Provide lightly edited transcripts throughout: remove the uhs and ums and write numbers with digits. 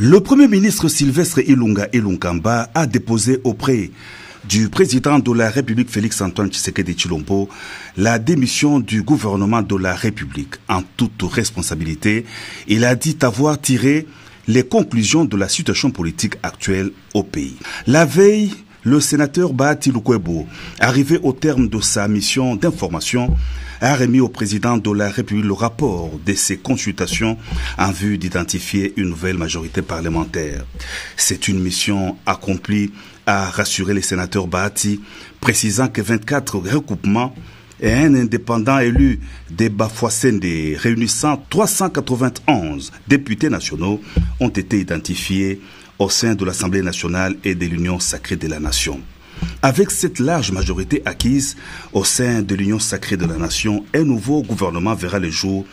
Le Premier ministre Sylvestre Ilunga Ilunkamba a déposé auprès du président de la République Félix-Antoine Tshisekedi Tshilombo la démission du gouvernement de la République. En toute responsabilité, il a dit avoir tiré les conclusions de la situation politique actuelle au pays. La veille, le sénateur Bahati Lukwebo, arrivé au terme de sa mission d'information, a remis au président de la République le rapport de ses consultations en vue d'identifier une nouvelle majorité parlementaire. C'est une mission accomplie, a rassuré les sénateurs Bahati, précisant que 24 recoupements et un indépendant élu des Bafouassende réunissant 391 députés nationaux ont été identifiés au sein de l'Assemblée nationale et de l'Union sacrée de la nation. Avec cette large majorité acquise au sein de l'Union sacrée de la nation, un nouveau gouvernement verra le jour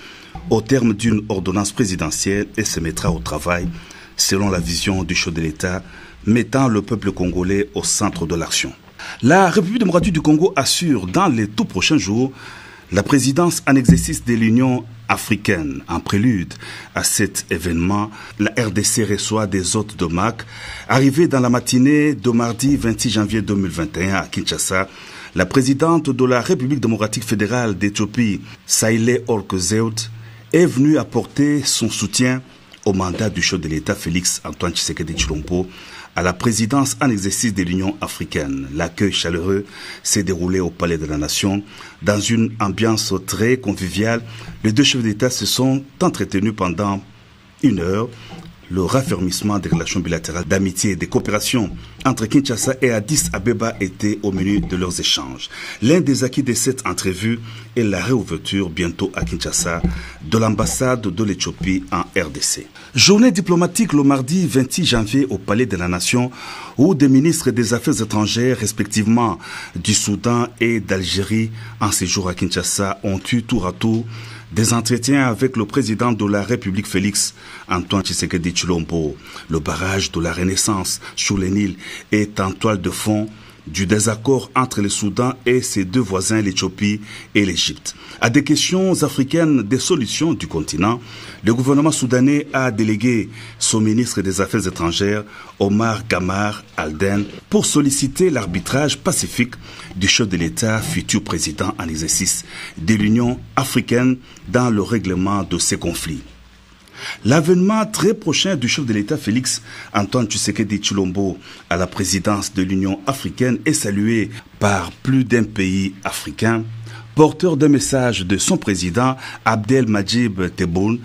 au terme d'une ordonnance présidentielle et se mettra au travail selon la vision du chef de l'État, mettant le peuple congolais au centre de l'action. La République démocratique du Congo assure dans les tout prochains jours la présidence en exercice de l'Union africaine. En prélude à cet événement, la RDC reçoit des hôtes de marque. Arrivée dans la matinée de mardi 26 janvier 2021 à Kinshasa, la présidente de la République démocratique fédérale d'Éthiopie, Saïlé Orkezeut, est venue apporter son soutien au mandat du chef de l'État Félix-Antoine Tshisekedi Tshilombo à la présidence en exercice de l'Union africaine. L'accueil chaleureux s'est déroulé au Palais de la Nation. Dans une ambiance très conviviale, les deux chefs d'État se sont entretenus pendant 1 heure. Le raffermissement des relations bilatérales d'amitié et de coopération entre Kinshasa et Addis Abeba était au menu de leurs échanges. L'un des acquis de cette entrevue est la réouverture bientôt à Kinshasa de l'ambassade de l'Éthiopie en RDC. Journée diplomatique le mardi 26 janvier au Palais de la Nation où des ministres des Affaires étrangères respectivement du Soudan et d'Algérie en séjour à Kinshasa ont eu tour à tour des entretiens avec le président de la République Félix-Antoine Tshisekedi Tshilombo. Le barrage de la Renaissance sur le Nil est en toile de fond du désaccord entre le Soudan et ses deux voisins, l'Éthiopie et l'Égypte. À des questions africaines des solutions du continent, le gouvernement soudanais a délégué son ministre des Affaires étrangères, Omar Gamar Alden, pour solliciter l'arbitrage pacifique du chef de l'État, futur président en exercice de l'Union africaine dans le règlement de ces conflits. L'avènement très prochain du chef de l'État Félix-Antoine Tshisekedi Tshilombo à la présidence de l'Union africaine est salué par plus d'un pays africain. Porteur d'un message de son président Abdelmadjid Tebboune,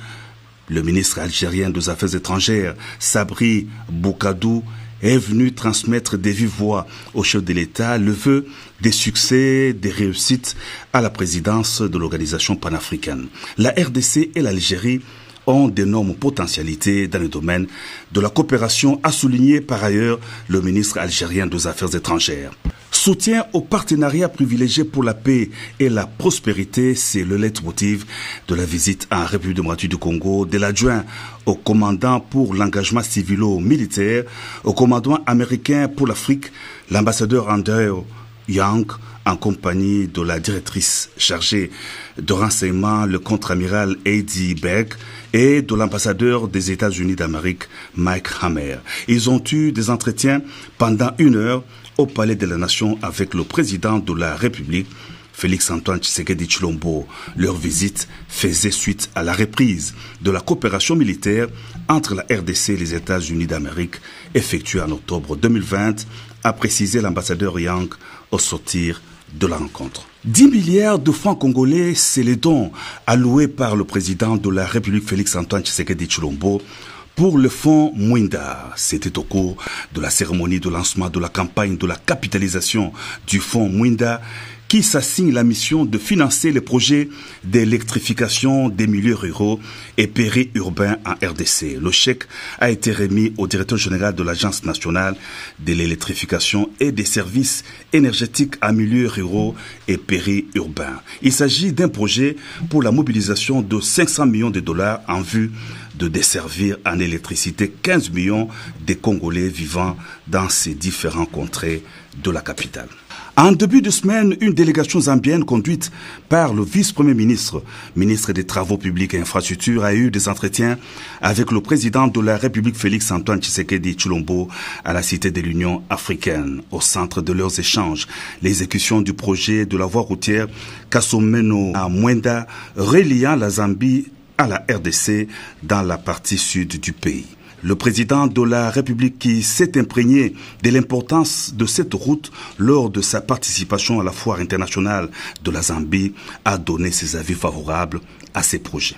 le ministre algérien des Affaires étrangères Sabri Boukadou est venu transmettre des vives voix au chef de l'État le vœu des succès, des réussites à la présidence de l'organisation panafricaine. La RDC et l'Algérie ont d'énormes potentialités dans le domaine de la coopération, a souligné par ailleurs le ministre algérien des Affaires étrangères. Soutien au partenariat privilégié pour la paix et la prospérité, c'est le leitmotiv de la visite en République démocratique du Congo de l'adjoint au commandant pour l'engagement civilo-militaire, au commandant américain pour l'Afrique, l'ambassadeur Andrew Young, en compagnie de la directrice chargée de renseignement, le contre-amiral Heidi Berg, et de l'ambassadeur des États-Unis d'Amérique, Mike Hammer. Ils ont eu des entretiens pendant 1 heure au Palais de la Nation avec le président de la République, Félix-Antoine Tshisekedi Tshilombo. Leur visite faisait suite à la reprise de la coopération militaire entre la RDC et les États-Unis d'Amérique, effectuée en octobre 2020, a précisé l'ambassadeur Yang au sortir de la rencontre. 10 milliards de francs congolais, c'est les dons alloués par le président de la République Félix-Antoine Tshisekedi Tshilombo pour le fonds Mwinda. C'était au cours de la cérémonie de lancement de la campagne de la capitalisation du fonds Mwinda qui s'assigne la mission de financer les projets d'électrification des milieux ruraux et périurbains en RDC. Le chèque a été remis au directeur général de l'Agence nationale de l'électrification et des services énergétiques en milieux ruraux et périurbains. Il s'agit d'un projet pour la mobilisation de 500 millions de dollars en vue de desservir en électricité 15 millions de Congolais vivant dans ces différents contrées de la capitale. En début de semaine, une délégation zambienne conduite par le vice-premier ministre, ministre des Travaux publics et Infrastructures, a eu des entretiens avec le président de la République Félix-Antoine Tshisekedi Tshilombo à la Cité de l'Union africaine. Au centre de leurs échanges, l'exécution du projet de la voie routière Kasomeno à Mwenda, reliant la Zambie à la RDC dans la partie sud du pays. Le président de la République, qui s'est imprégné de l'importance de cette route lors de sa participation à la foire internationale de la Zambie, a donné ses avis favorables à ces projets.